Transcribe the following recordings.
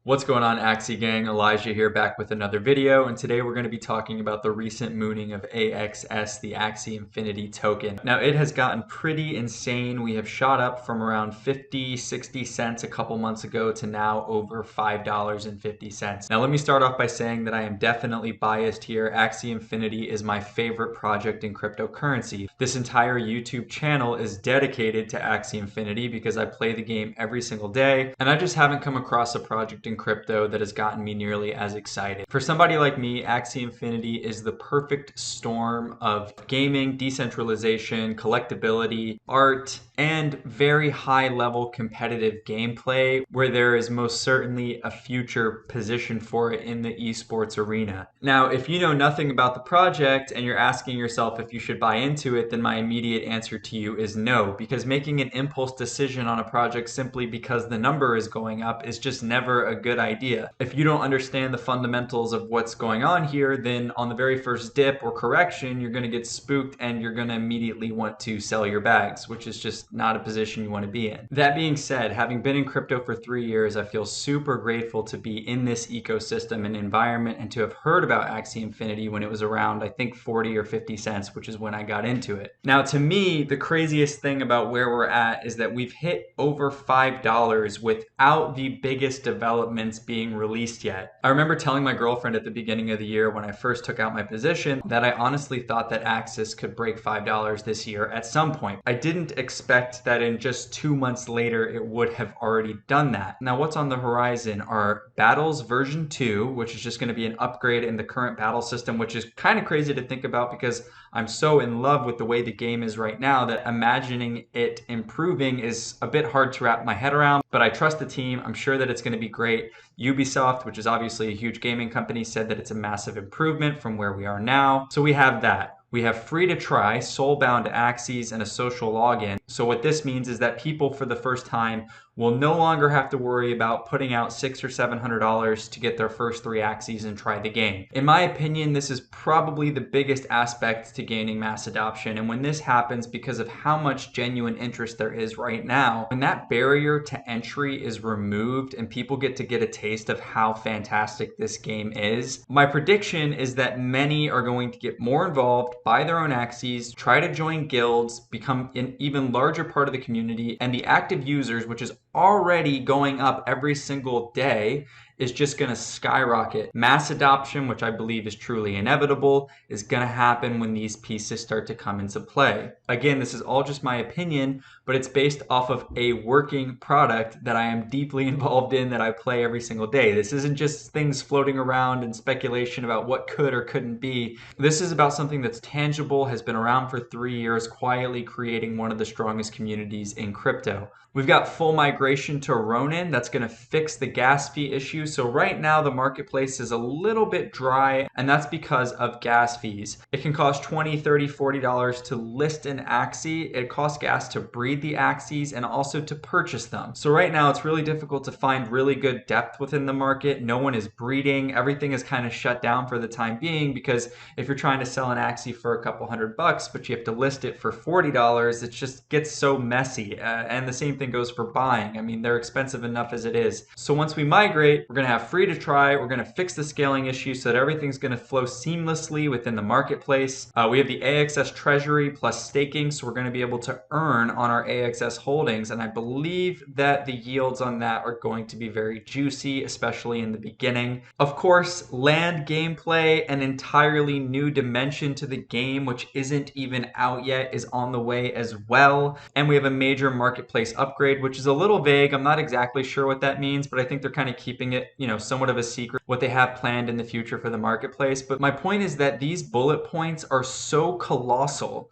What's going on, Axie Gang? Elijah here, back with another video, and today we're going to be talking about the recent mooning of AXS, the Axie Infinity token. Now, it has gotten pretty insane. We have shot up from around 50, 60 cents a couple months ago to now over $5.50. Now, let me start off by saying that I am definitely biased here. Axie Infinity is my favorite project in cryptocurrency. This entire YouTube channel is dedicated to Axie Infinity because I play the game every single day, and I just haven't come across a project in crypto that has gotten me nearly as excited. For somebody like me, Axie Infinity is the perfect storm of gaming, decentralization, collectability, art, and very high level competitive gameplay where there is most certainly a future position for it in the esports arena. Now, if you know nothing about the project and you're asking yourself if you should buy into it, then my immediate answer to you is no, because making an impulse decision on a project simply because the number is going up is just never a good idea. If you don't understand the fundamentals of what's going on here, then on the very first dip or correction, you're going to get spooked and you're going to immediately want to sell your bags, which is just not a position you want to be in. That being said, having been in crypto for 3 years, I feel super grateful to be in this ecosystem and environment and to have heard about Axie Infinity when it was around, I think, 40 or 50 cents, which is when I got into it. Now, to me, the craziest thing about where we're at is that we've hit over $5 without the biggest developments being released yet. I remember telling my girlfriend at the beginning of the year when I first took out my position that I honestly thought that Axis could break $5 this year at some point. I didn't expect that in just 2 months later it would have already done that. Now, what's on the horizon are Battles version 2, which is just going to be an upgrade in the current battle system, which is kind of crazy to think about because I'm so in love with the way the game is right now that imagining it improving is a bit hard to wrap my head around, but I trust the team. I'm sure that it's going to be great. Ubisoft, which is obviously a huge gaming company, said that it's a massive improvement from where we are now. So we have that. We have free to try, soul-bound Axies, and a social login. So what this means is that people for the first time will no longer have to worry about putting out $600 or $700 to get their first 3 Axies and try the game. In my opinion, this is probably the biggest aspect to gaining mass adoption. And when this happens, because of how much genuine interest there is right now, when that barrier to entry is removed and people get to get a taste of how fantastic this game is, my prediction is that many are going to get more involved, buy their own Axies, try to join guilds, become an even larger part of the community, and the active users, which is already going up every single day, is just going to skyrocket. Mass adoption, which I believe is truly inevitable, is going to happen when these pieces start to come into play. Again, this is all just my opinion, but it's based off of a working product that I am deeply involved in, that I play every single day. This isn't just things floating around and speculation about what could or couldn't be. This is about something that's tangible, has been around for 3 years, quietly creating one of the strongest communities in crypto. We've got full migration to Ronin. That's going to fix the gas fee issue. So right now the marketplace is a little bit dry, and that's because of gas fees. It can cost $20, $30, $40 to list an Axie. It costs gas to breed the Axies and also to purchase them. So right now it's really difficult to find really good depth within the market. No one is breeding. Everything is kind of shut down for the time being because if you're trying to sell an Axie for a couple $100, but you have to list it for $40, it just gets so messy. And the same thing goes for buying. I mean, they're expensive enough as it is. So once we migrate, we're going to have free to try. We're going to fix the scaling issue so that everything's going to flow seamlessly within the marketplace. We have the AXS treasury plus staking, so we're going to be able to earn on our AXS holdings, and I believe that the yields on that are going to be very juicy, especially in the beginning. Of course, land gameplay, an entirely new dimension to the game, which isn't even out yet, is on the way as well. And we have a major marketplace upgrade, which is a little vague. I'm not exactly sure what that means, but I think they're kind of keeping it, somewhat of a secret, what they have planned in the future for the marketplace. But my point is that these bullet points are so colossal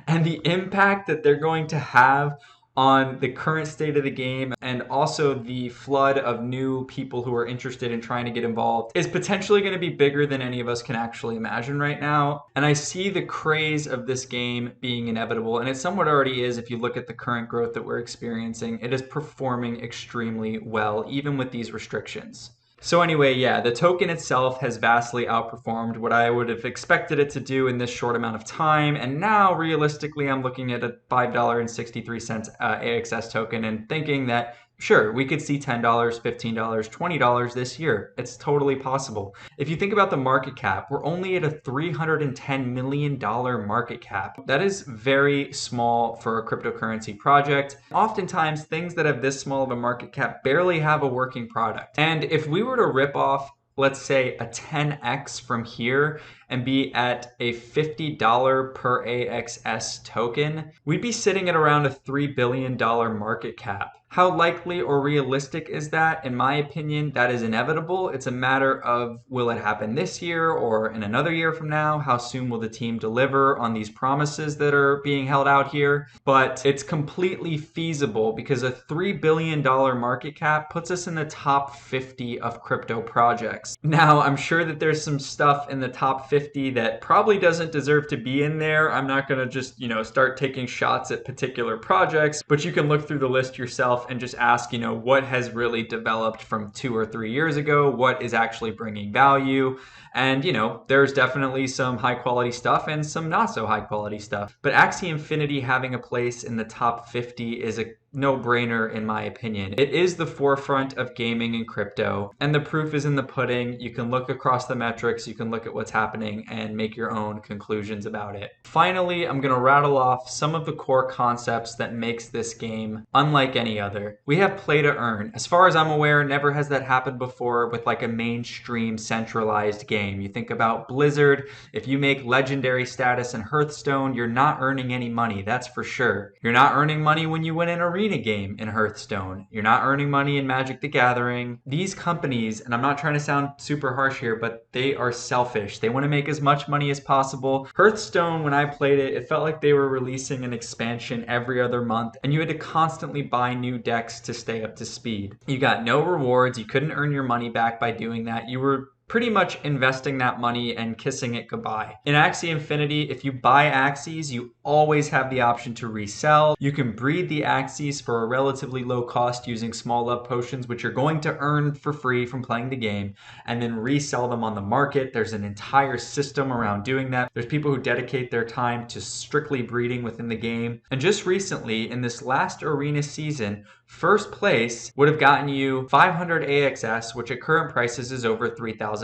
and the impact that they're going to have on the current state of the game and also the flood of new people who are interested in trying to get involved is potentially going to be bigger than any of us can actually imagine right now. And I see the craze of this game being inevitable, and it somewhat already is if you look at the current growth that we're experiencing. It is performing extremely well, even with these restrictions. So anyway, yeah, the token itself has vastly outperformed what I would have expected it to do in this short amount of time. And now, realistically, I'm looking at a $5.63 AXS token and thinking that Sure, we could see $10, $15, $20 this year. It's totally possible. If you think about the market cap, we're only at a $310 million market cap. That is very small for a cryptocurrency project. Oftentimes, things that have this small of a market cap barely have a working product. And if we were to rip off, let's say, a 10x from here and be at a $50 per AXS token, we'd be sitting at around a $3 billion market cap. How likely or realistic is that? In my opinion, that is inevitable. It's a matter of, will it happen this year or in another year from now? How soon will the team deliver on these promises that are being held out here? But it's completely feasible because a $3 billion market cap puts us in the top 50 of crypto projects. Now, I'm sure that there's some stuff in the top 50 that probably doesn't deserve to be in there. I'm not going to just, start taking shots at particular projects, but you can look through the list yourself and just ask, what has really developed from 2 or 3 years ago? What is actually bringing value? And, there's definitely some high quality stuff and some not so high quality stuff. But Axie Infinity having a place in the top 50 is a no-brainer in my opinion. It is the forefront of gaming and crypto, and the proof is in the pudding. You can look across the metrics, you can look at what's happening and make your own conclusions about it. Finally, I'm going to rattle off some of the core concepts that makes this game unlike any other. We have play to earn. As far as I'm aware, never has that happened before with like a mainstream centralized game. You think about Blizzard, if you make legendary status in Hearthstone, you're not earning any money, that's for sure. You're not earning money when you win an arena game in Hearthstone. You're not earning money in Magic the Gathering. These companies, and I'm not trying to sound super harsh here, but they are selfish. They want to make as much money as possible. Hearthstone, when I played it, it felt like they were releasing an expansion every other month, and you had to constantly buy new decks to stay up to speed. You got no rewards. You couldn't earn your money back by doing that. You were pretty much investing that money and kissing it goodbye. In Axie Infinity, if you buy Axies, you always have the option to resell. You can breed the Axies for a relatively low cost using small love potions, which you're going to earn for free from playing the game, and then resell them on the market. There's an entire system around doing that. There's people who dedicate their time to strictly breeding within the game. And just recently, in this last arena season, first place would have gotten you 500 AXS, which at current prices is over $3,000.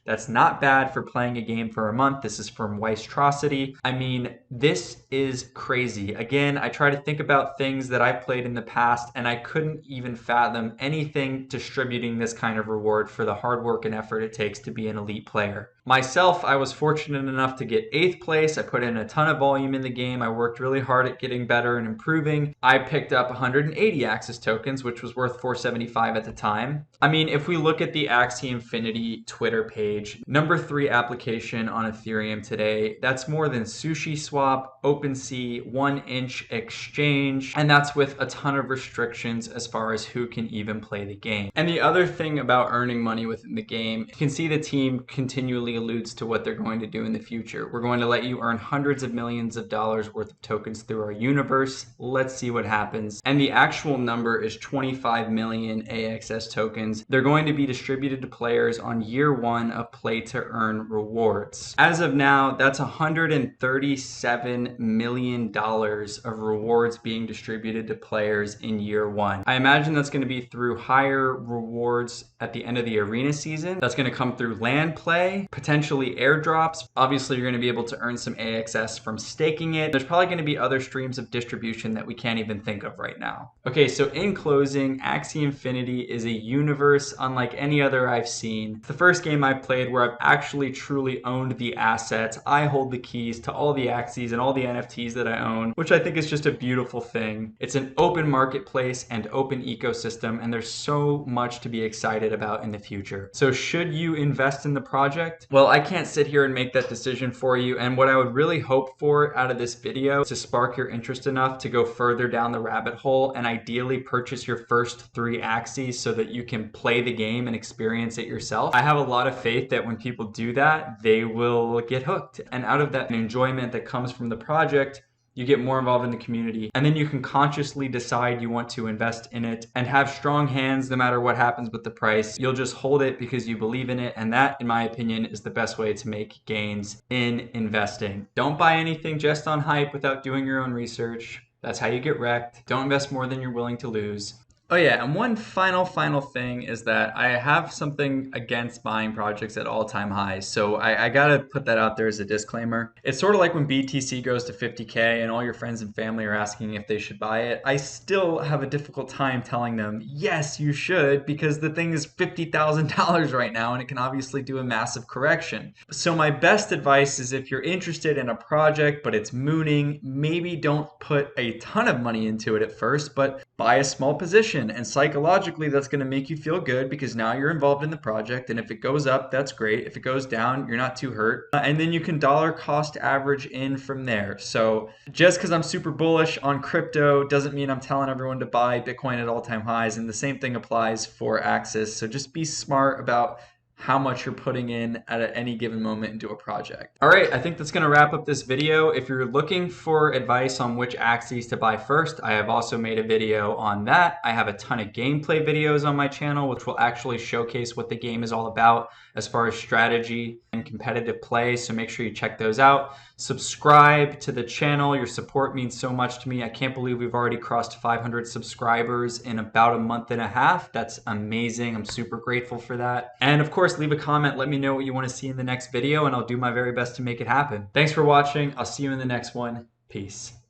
That's not bad for playing a game for a month. This is from Weistrosity. I mean, this is crazy. Again, I try to think about things that I played in the past, and I couldn't even fathom anything distributing this kind of reward for the hard work and effort it takes to be an elite player. Myself, I was fortunate enough to get 8th place. I put in a ton of volume in the game. I worked really hard at getting better and improving. I picked up 180 Axis tokens, which was worth 475 at the time. I mean, if we look at the Axie Infinity Twitter page, number 3 application on Ethereum today, that's more than SushiSwap, OpenSea, 1inch Exchange, and that's with a ton of restrictions as far as who can even play the game. And the other thing about earning money within the game, you can see the team continually alludes to what they're going to do in the future. We're going to let you earn hundreds of millions of dollars worth of tokens through our universe. Let's see what happens. And the actual number is 25 million AXS tokens. They're going to be distributed to players on year 1 of play to earn rewards. As of now, that's $137 million of rewards being distributed to players in year 1. I imagine that's going to be through higher rewards at the end of the arena season. That's going to come through land play, potentially airdrops. Obviously, you're going to be able to earn some AXS from staking it. There's probably going to be other streams of distribution that we can't even think of right now. Okay, so in closing, Axie Infinity is a universe unlike any other I've seen. It's the first game I played where I've actually truly owned the assets. I hold the keys to all the Axies and all the NFTs that I own, which I think is just a beautiful thing. It's an open marketplace and open ecosystem, and there's so much to be excited about in the future. So should you invest in the project? Well, I can't sit here and make that decision for you, and what I would really hope for out of this video is to spark your interest enough to go further down the rabbit hole and ideally purchase your first 3 Axies so that you can play the game and experience it yourself. I have a lot of faith that when people do that, they will get hooked, and out of that enjoyment that comes from the project, you get more involved in the community, and then you can consciously decide you want to invest in it and have strong hands no matter what happens with the price. You'll just hold it because you believe in it, and that, in my opinion, is the best way to make gains in investing. Don't buy anything just on hype without doing your own research. That's how you get wrecked. Don't invest more than you're willing to lose. Oh yeah, and one final thing is that I have something against buying projects at all-time highs. So I gotta put that out there as a disclaimer. It's sort of like when BTC goes to 50K and all your friends and family are asking if they should buy it. I still have a difficult time telling them, yes, you should, because the thing is $50,000 right now and it can obviously do a massive correction. So my best advice is if you're interested in a project but it's mooning, maybe don't put a ton of money into it at first, but buy a small position. And psychologically, that's going to make you feel good because now you're involved in the project. And if it goes up, that's great. If it goes down, you're not too hurt. And then you can dollar cost average in from there. So just because I'm super bullish on crypto doesn't mean I'm telling everyone to buy Bitcoin at all-time highs. And the same thing applies for Axis. So just be smart about how much you're putting in at any given moment into a project. All right, I think that's going to wrap up this video. If you're looking for advice on which Axies to buy first, I have also made a video on that. I have a ton of gameplay videos on my channel, which will actually showcase what the game is all about as far as strategy and competitive play. So make sure you check those out. Subscribe to the channel. Your support means so much to me. I can't believe we've already crossed 500 subscribers in about a month and a half. That's amazing. I'm super grateful for that. And of course, leave a comment. Let me know what you want to see in the next video, and I'll do my very best to make it happen. Thanks for watching. I'll see you in the next one. Peace.